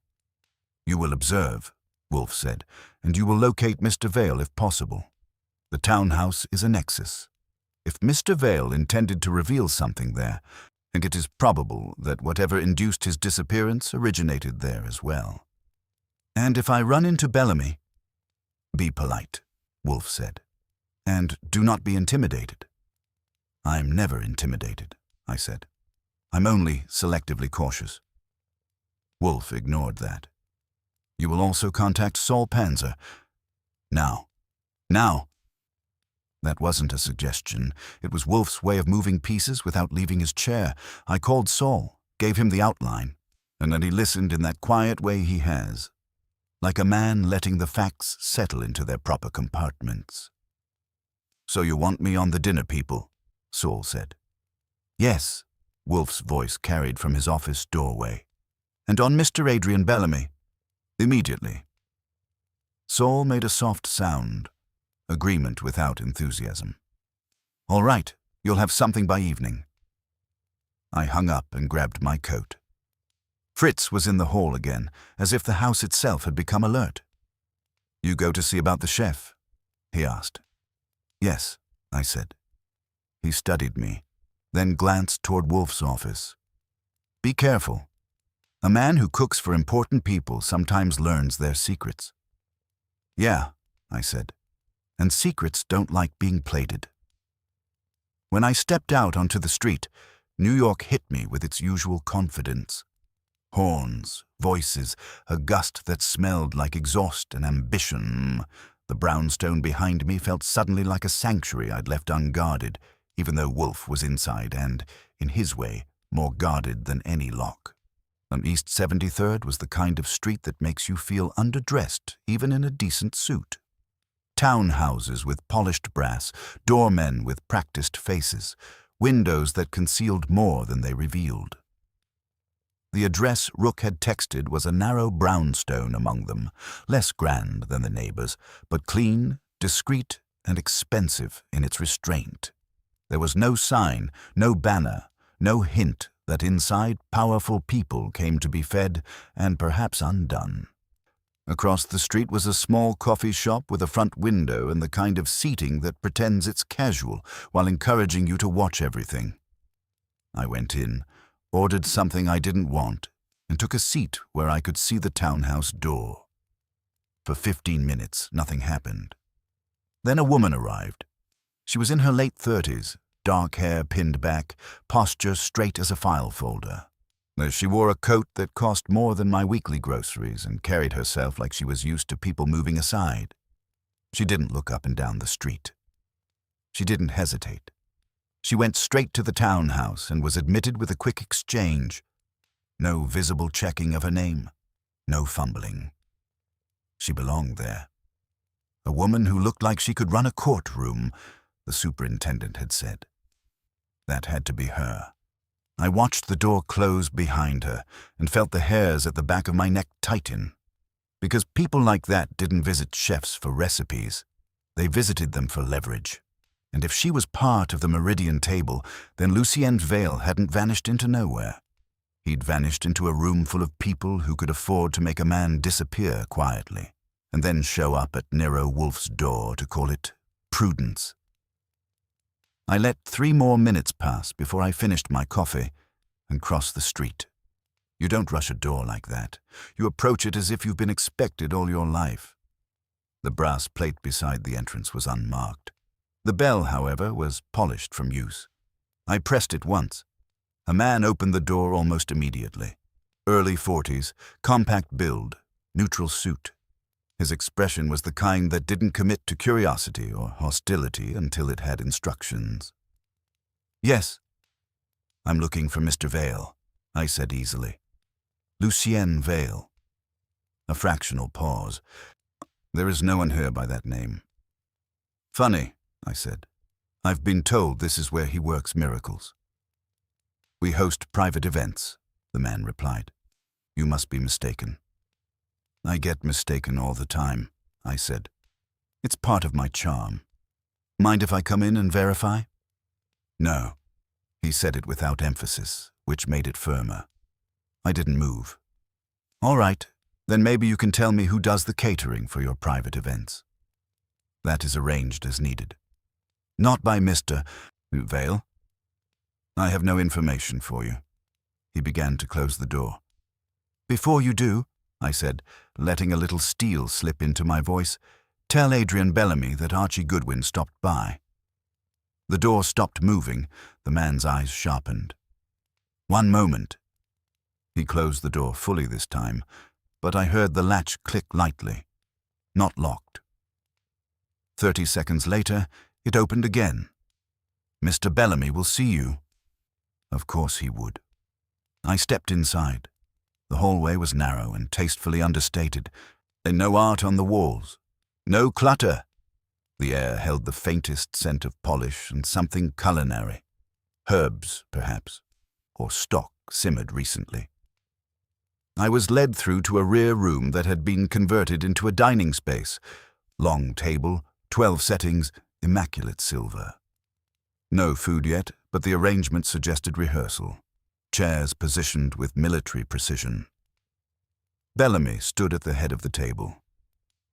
"You will observe," Wolfe said, "and you will locate Mr. Vale if possible. The townhouse is a nexus. If Mr. Vale intended to reveal something there, and it is probable that whatever induced his disappearance originated there as well. And if I run into Bellamy—" "Be polite," Wolfe said, "and do not be intimidated." "I'm never intimidated," I said. "I'm only selectively cautious." Wolfe ignored that. "You will also contact Saul Panzer." "Now." "Now!" That wasn't a suggestion. It was Wolfe's way of moving pieces without leaving his chair. I called Saul, gave him the outline, and then he listened in that quiet way he has, like a man letting the facts settle into their proper compartments. "So you want me on the dinner, people?" Saul said. "Yes," Wolfe's voice carried from his office doorway. "And on Mr. Adrian Bellamy. Immediately." Saul made a soft sound. Agreement without enthusiasm. "All right, you'll have something by evening." I hung up and grabbed my coat. Fritz was in the hall again, as if the house itself had become alert. "You go to see about the chef?" he asked. "Yes," I said. He studied me, then glanced toward Wolfe's office. "Be careful. A man who cooks for important people sometimes learns their secrets." "Yeah," I said. "And secrets don't like being plated." When I stepped out onto the street, New York hit me with its usual confidence. Horns, voices, a gust that smelled like exhaust and ambition. The brownstone behind me felt suddenly like a sanctuary I'd left unguarded, even though Wolfe was inside and, in his way, more guarded than any lock. And East 73rd was the kind of street that makes you feel underdressed, even in a decent suit. Townhouses with polished brass, doormen with practiced faces, windows that concealed more than they revealed. The address Rook had texted was a narrow brownstone among them, less grand than the neighbors, but clean, discreet, and expensive in its restraint. There was no sign, no banner, no hint that inside powerful people came to be fed and perhaps undone. Across the street was a small coffee shop with a front window and the kind of seating that pretends it's casual while encouraging you to watch everything. I went in, ordered something I didn't want, and took a seat where I could see the townhouse door. For 15 minutes, nothing happened. Then a woman arrived. She was in her late 30s, dark hair pinned back, posture straight as a file folder. She wore a coat that cost more than my weekly groceries and carried herself like she was used to people moving aside. She didn't look up and down the street. She didn't hesitate. She went straight to the townhouse and was admitted with a quick exchange. No visible checking of her name, no fumbling. She belonged there. A woman who looked like she could run a courtroom, the superintendent had said. That had to be her. I watched the door close behind her and felt the hairs at the back of my neck tighten. Because people like that didn't visit chefs for recipes. They visited them for leverage. And if she was part of the Meridian table, then Lucienne Vale hadn't vanished into nowhere. He'd vanished into a room full of people who could afford to make a man disappear quietly, and then show up at Nero Wolfe's door to call it prudence. I let 3 more minutes pass before I finished my coffee and crossed the street. You don't rush a door like that. You approach it as if you've been expected all your life. The brass plate beside the entrance was unmarked. The bell, however, was polished from use. I pressed it once. A man opened the door almost immediately. Early 40s, compact build, neutral suit. His expression was the kind that didn't commit to curiosity or hostility until it had instructions. "Yes." "I'm looking for Mr. Vale," I said easily. "Lucien Vale." A fractional pause. "There is no one here by that name." "Funny," I said. "I've been told this is where he works miracles." "We host private events," the man replied. "You must be mistaken." "I get mistaken all the time," I said. "It's part of my charm. Mind if I come in and verify?" "No." He said it without emphasis, which made it firmer. I didn't move. "All right, then maybe you can tell me who does the catering for your private events." "That is arranged as needed." "Not by Mr. Vale?" "I have no information for you." He began to close the door. "Before you do," I said, letting a little steel slip into my voice, "tell Adrian Bellamy that Archie Goodwin stopped by." The door stopped moving. The man's eyes sharpened. "One moment." He closed the door fully this time, but I heard the latch click lightly. Not locked. 30 seconds later, it opened again. "Mr. Bellamy will see you." Of course he would. I stepped inside. The hallway was narrow and tastefully understated, and no art on the walls. No clutter. The air held the faintest scent of polish and something culinary. Herbs, perhaps, or stock simmered recently. I was led through to a rear room that had been converted into a dining space. Long table, 12 settings, immaculate silver. No food yet, but the arrangement suggested rehearsal. Chairs positioned with military precision. Bellamy stood at the head of the table.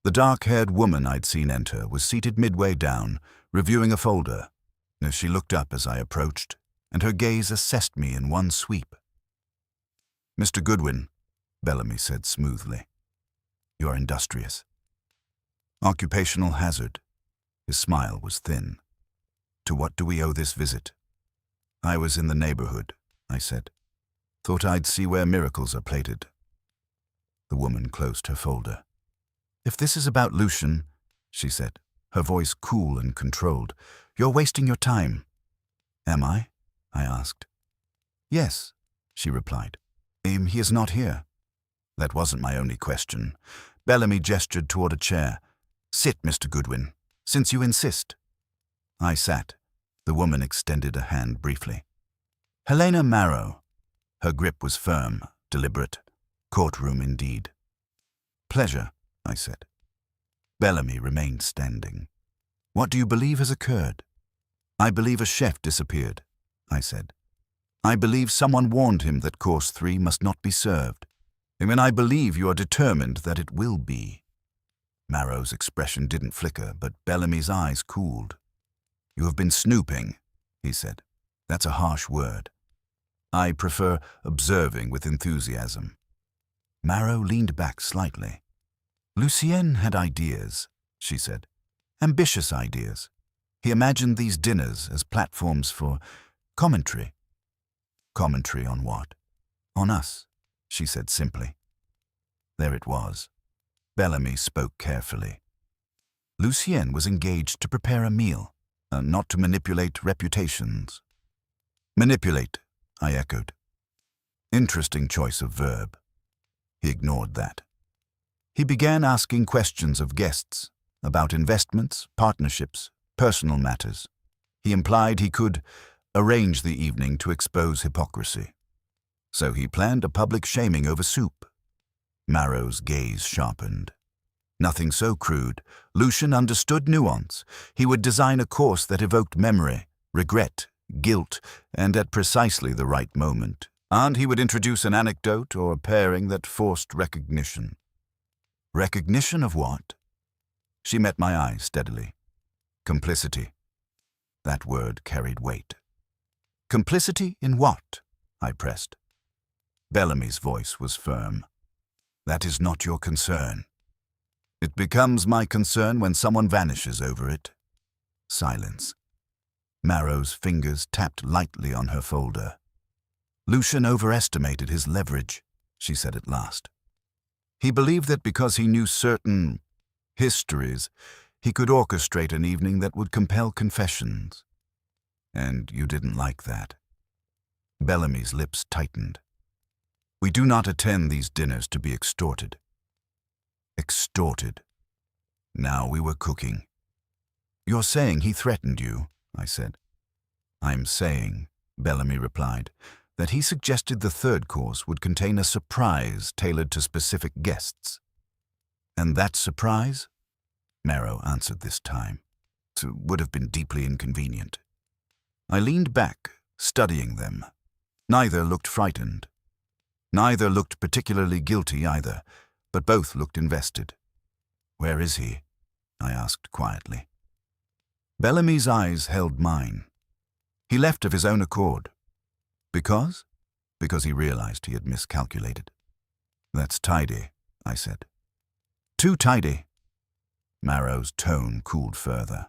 The dark-haired woman I'd seen enter was seated midway down, reviewing a folder. She looked up as I approached, and her gaze assessed me in one sweep. "Mr. Goodwin," Bellamy said smoothly. "You are industrious." "Occupational hazard." His smile was thin. "To what do we owe this visit?" "I was in the neighborhood," I said. "Thought I'd see where miracles are plated." The woman closed her folder. "If this is about Lucien," she said, her voice cool and controlled, "you're wasting your time." "Am I?" I asked. "Yes," she replied. He is not here." That wasn't my only question. Bellamy gestured toward a chair. "Sit, Mr. Goodwin, since you insist." I sat. The woman extended a hand briefly. "Helena Marrow." Her grip was firm, deliberate. Courtroom indeed. "Pleasure," I said. Bellamy remained standing. "What do you believe has occurred?" "I believe a chef disappeared," I said. "I believe someone warned him that course 3 must not be served. And I believe you are determined that it will be." Marrow's expression didn't flicker, but Bellamy's eyes cooled. "You have been snooping," he said. "That's a harsh word. I prefer observing with enthusiasm." Marrow leaned back slightly. "Lucien had ideas," she said. "Ambitious ideas. He imagined these dinners as platforms for commentary." "Commentary on what?" "On us," she said simply. There it was. Bellamy spoke carefully. Lucien was engaged to prepare a meal, not to manipulate reputations. "Manipulate," I echoed. Interesting choice of verb. He ignored that. He began asking questions of guests, about investments, partnerships, personal matters. He implied he could arrange the evening to expose hypocrisy. So he planned a public shaming over soup. Marrow's gaze sharpened. Nothing so crude. Lucien understood nuance. He would design a course that evoked memory, regret, guilt, and at precisely the right moment, And he would introduce an anecdote or a pairing that forced recognition. Recognition of what? She met my eyes steadily. Complicity. That word carried weight. Complicity in what? I pressed. Bellamy's voice was firm. That is not your concern. It becomes my concern when someone vanishes over it. Silence. Marrow's fingers tapped lightly on her folder. Lucian overestimated his leverage, she said at last. He believed that because he knew certain histories, he could orchestrate an evening that would compel confessions. And you didn't like that. Bellamy's lips tightened. We do not attend these dinners to be extorted. Extorted. Now we were cooking. You're saying he threatened you, I said. I'm saying, Bellamy replied, that he suggested the third course would contain a surprise tailored to specific guests. And that surprise? Nero answered this time. Would have been deeply inconvenient. I leaned back, studying them. Neither looked frightened. Neither looked particularly guilty either, but both looked invested. Where is he? I asked quietly. Bellamy's eyes held mine. He left of his own accord. Because? Because he realized he had miscalculated. That's tidy, I said. Too tidy. Marrow's tone cooled further.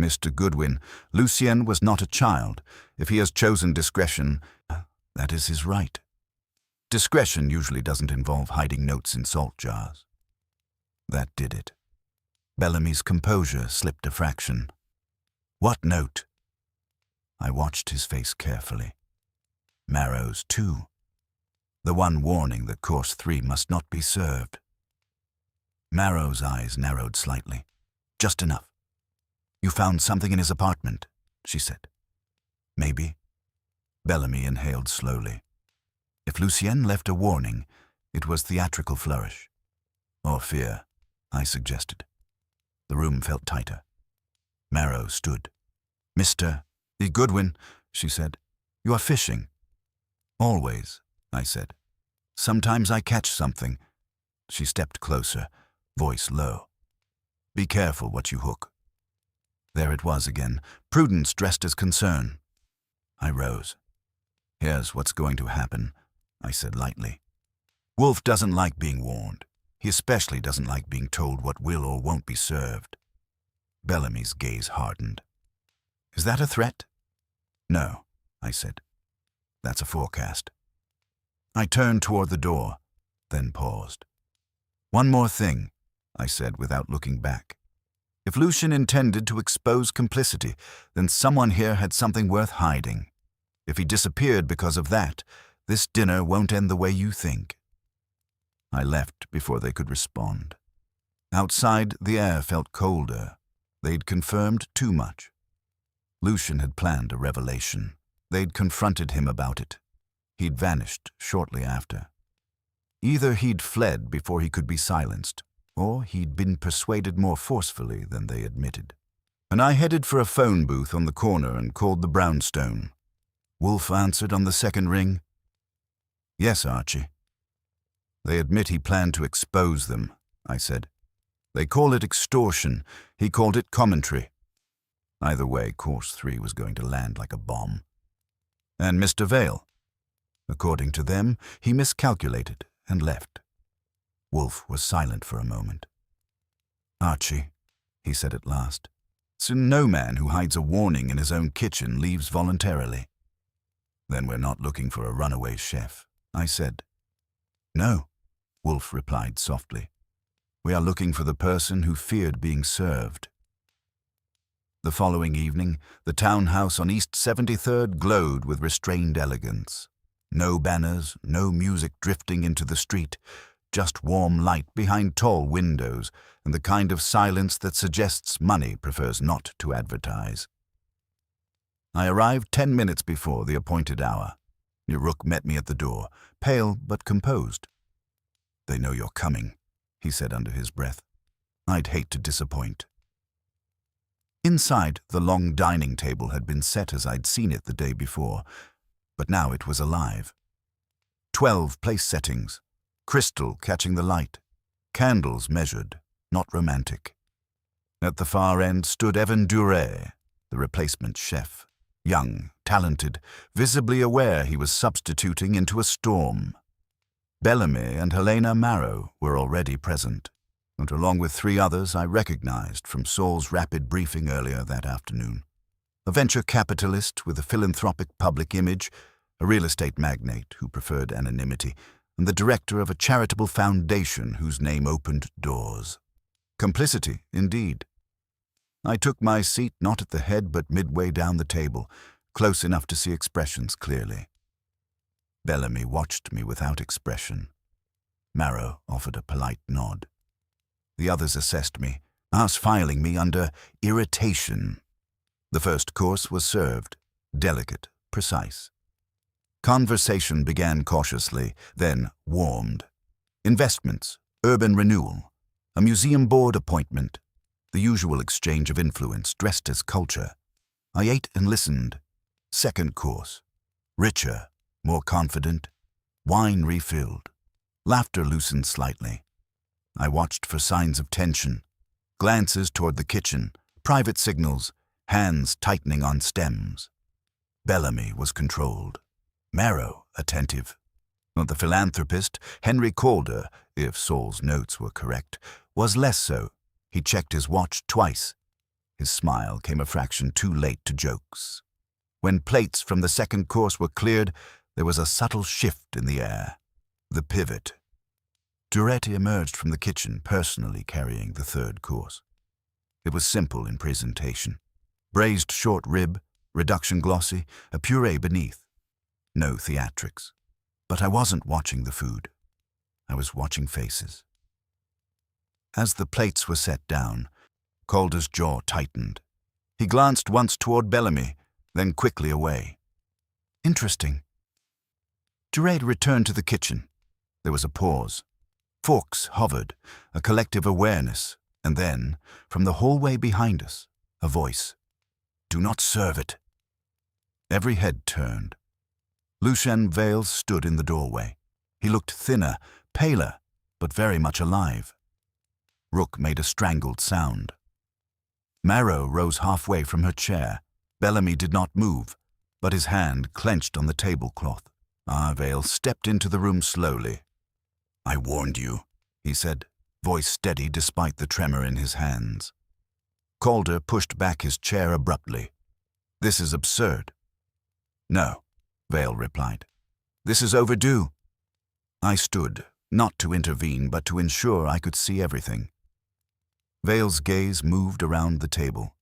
Mr. Goodwin, Lucien was not a child. If he has chosen discretion, that is his right. Discretion usually doesn't involve hiding notes in salt jars. That did it. Bellamy's composure slipped a fraction. What note? I watched his face carefully. Marrow's too. The one warning that course 3 must not be served. Marrow's eyes narrowed slightly. Just enough. You found something in his apartment, she said. Maybe. Bellamy inhaled slowly. If Lucien left a warning, it was theatrical flourish. Or fear, I suggested. The room felt tighter. Marrow stood. Mr. Goodwin, she said, you are fishing. Always, I said. Sometimes I catch something. She stepped closer, voice low. Be careful what you hook. There it was again, prudence dressed as concern. I rose. Here's what's going to happen, I said lightly. Wolfe doesn't like being warned. He especially doesn't like being told what will or won't be served. Bellamy's gaze hardened. Is that a threat? No, I said. That's a forecast. I turned toward the door, then paused. One more thing, I said without looking back. If Lucien intended to expose complicity, then someone here had something worth hiding. If he disappeared because of that, this dinner won't end the way you think. I left before they could respond. Outside, the air felt colder. They'd confirmed too much. Lucien had planned a revelation. They'd confronted him about it. He'd vanished shortly after. Either he'd fled before he could be silenced, or he'd been persuaded more forcefully than they admitted. And I headed for a phone booth on the corner and called the brownstone. Wolfe answered on the second ring. Yes, Archie. They admit he planned to expose them, I said. They call it extortion. He called it commentary. Either way, course 3 was going to land like a bomb. And Mr. Vale? According to them, he miscalculated and left. Wolfe was silent for a moment. Archie, he said at last, so no man who hides a warning in his own kitchen leaves voluntarily. Then we're not looking for a runaway chef, I said. No, Wolfe replied softly. We are looking for the person who feared being served. The following evening, the townhouse on East 73rd glowed with restrained elegance. No banners, no music drifting into the street, just warm light behind tall windows and the kind of silence that suggests money prefers not to advertise. I arrived 10 minutes before the appointed hour. Nero met me at the door, pale but composed. They know you're coming, he said under his breath. I'd hate to disappoint. Inside, the long dining table had been set as I'd seen it the day before. but now it was alive. 12 place settings, crystal catching the light, candles measured, not romantic. At the far end stood Evan Duret, the replacement chef, young, talented, visibly aware he was substituting into a storm. Bellamy and Helena Marrow were already present, and along with 3 others I recognized from Saul's rapid briefing earlier that afternoon. A venture capitalist with a philanthropic public image, a real estate magnate who preferred anonymity, and the director of a charitable foundation whose name opened doors. Complicity, indeed. I took my seat not at the head but midway down the table, close enough to see expressions clearly. Bellamy watched me without expression. Marrow offered a polite nod. The others assessed me, us filing me under irritation. The first course was served, delicate, precise. Conversation began cautiously, then warmed. Investments, urban renewal, a museum board appointment, the usual exchange of influence dressed as culture. I ate and listened. Second course, richer, more confident, wine refilled, laughter loosened slightly. I watched for signs of tension, glances toward the kitchen, private signals, hands tightening on stems. Bellamy was controlled, Marrow attentive. The philanthropist, Henry Calder, if Saul's notes were correct, was less so. He checked his watch twice. His smile came a fraction too late to jokes. When plates from the second course were cleared, there was a subtle shift in the air. The pivot. Duret emerged from the kitchen, personally carrying the third course. It was simple in presentation. Braised short rib, reduction glossy, a puree beneath. No theatrics. But I wasn't watching the food. I was watching faces. As the plates were set down, Calder's jaw tightened. He glanced once toward Bellamy, then quickly away. Interesting. Duret returned to the kitchen. There was a pause. Forks hovered, a collective awareness, and then, from the hallway behind us, a voice. Do not serve it. Every head turned. Lucien Vales stood in the doorway. He looked thinner, paler, but very much alive. Rook made a strangled sound. Marrow rose halfway from her chair. Bellamy did not move, but his hand clenched on the tablecloth. Vales stepped into the room slowly. I warned you, he said, voice steady despite the tremor in his hands. Calder pushed back his chair abruptly. This is absurd. No, Vale replied. This is overdue. I stood, not to intervene, but to ensure I could see everything. Vale's gaze moved around the table.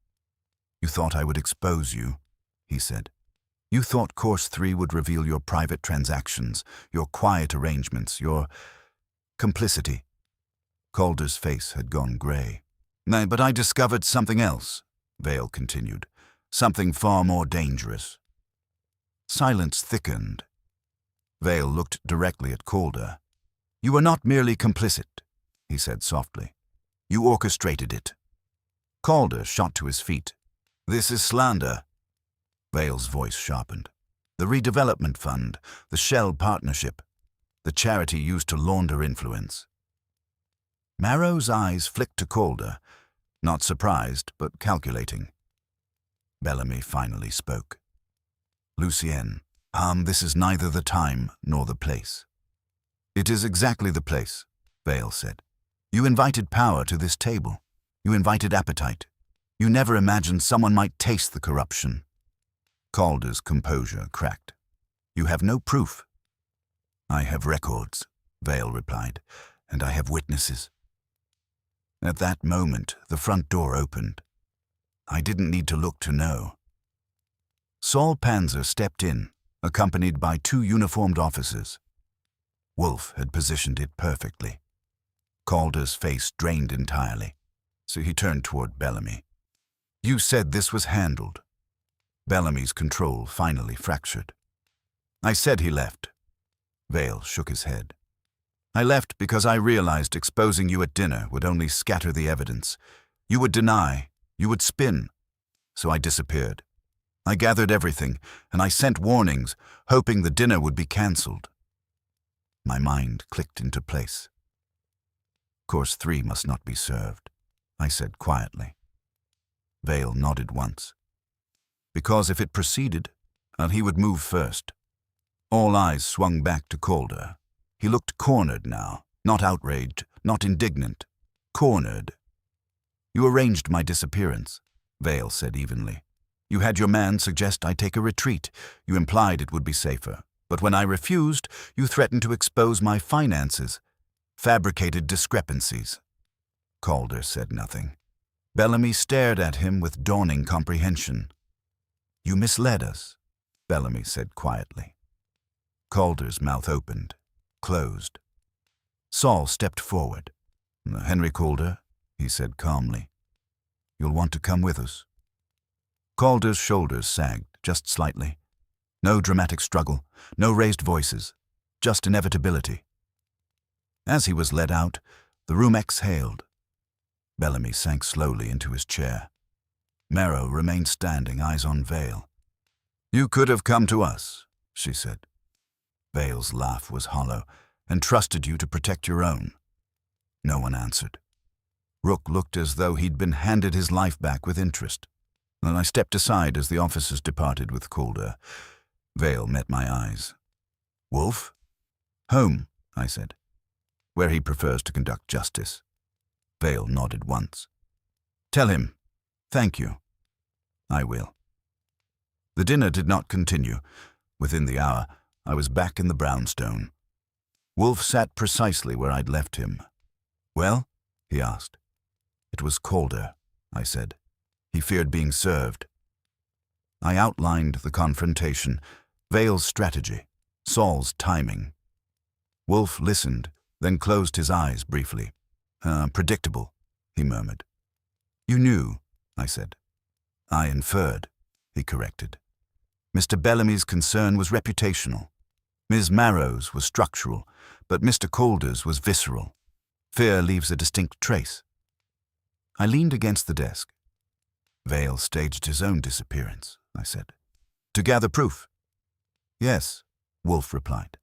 You thought I would expose you, he said. You thought Course 3 would reveal your private transactions, your quiet arrangements, your complicity. Calder's face had gone gray. No, but I discovered something else, Vale continued. Something far more dangerous. Silence thickened. Vale looked directly at Calder. You were not merely complicit, he said softly. You orchestrated it. Calder shot to his feet. This is slander. Vale's voice sharpened. The redevelopment fund, the Shell partnership, the charity used to launder influence. Marrow's eyes flicked to Calder, not surprised, but calculating. Bellamy finally spoke. Lucien, this is neither the time nor the place. It is exactly the place, Vale said. You invited power to this table. You invited appetite. You never imagined someone might taste the corruption. Calder's composure cracked. You have no proof. I have records, Vale replied, and I have witnesses. At that moment, the front door opened. I didn't need to look to know. Saul Panzer stepped in, accompanied by 2 uniformed officers. Wolfe had positioned it perfectly. Calder's face drained entirely, so he turned toward Bellamy. You said this was handled. Bellamy's control finally fractured. I said he left. Vale shook his head. I left because I realized exposing you at dinner would only scatter the evidence. You would deny, you would spin. So I disappeared. I gathered everything, and I sent warnings, hoping the dinner would be cancelled. My mind clicked into place. Course 3 must not be served, I said quietly. Vale nodded once. Because if it proceeded, he would move first. All eyes swung back to Calder. He looked cornered now, not outraged, not indignant. Cornered. You arranged my disappearance, Vale said evenly. You had your man suggest I take a retreat. You implied it would be safer. But when I refused, you threatened to expose my finances. Fabricated discrepancies. Calder said nothing. Bellamy stared at him with dawning comprehension. You misled us, Bellamy said quietly. Calder's mouth opened, closed. Saul stepped forward. Henry Calder, he said calmly. You'll want to come with us. Calder's shoulders sagged, just slightly. No dramatic struggle, no raised voices, just inevitability. As he was led out, the room exhaled. Bellamy sank slowly into his chair. Nero remained standing, eyes on Vale. You could have come to us, she said. Vale's laugh was hollow, and trusted you to protect your own. No one answered. Rook looked as though he'd been handed his life back with interest. Then I stepped aside as the officers departed with Calder. Vale met my eyes. Wolfe? Home, I said. Where he prefers to conduct justice. Vale nodded once. Tell him. Thank you. I will. The dinner did not continue. Within the hour, I was back in the brownstone. Wolfe sat precisely where I'd left him. Well? He asked. It was Calder, I said. He feared being served. I outlined the confrontation, Vale's strategy, Saul's timing. Wolfe listened, then closed his eyes briefly. Predictable, he murmured. You knew, I said. I inferred, he corrected. Mr. Bellamy's concern was reputational. Ms. Marrow's was structural, but Mr. Calder's was visceral. Fear leaves a distinct trace. I leaned against the desk. Vale staged his own disappearance, I said. To gather proof. Yes, Wolfe replied.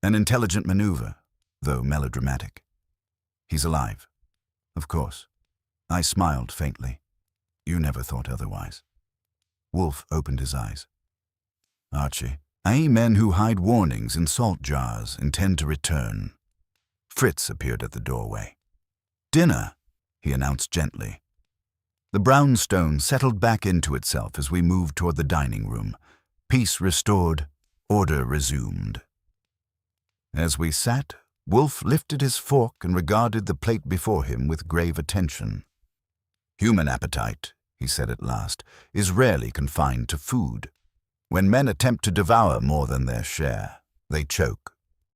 An intelligent maneuver, though melodramatic. He's alive. Of course. I smiled faintly. You never thought otherwise. Wolfe opened his eyes. Archie, men who hide warnings in salt jars intend to return. Fritz appeared at the doorway. Dinner, he announced gently. The brownstone settled back into itself as we moved toward the dining room. Peace restored, order resumed. As we sat, Wolfe lifted his fork and regarded the plate before him with grave attention. Human appetite, he said at last, is rarely confined to food. When men attempt to devour more than their share, they choke.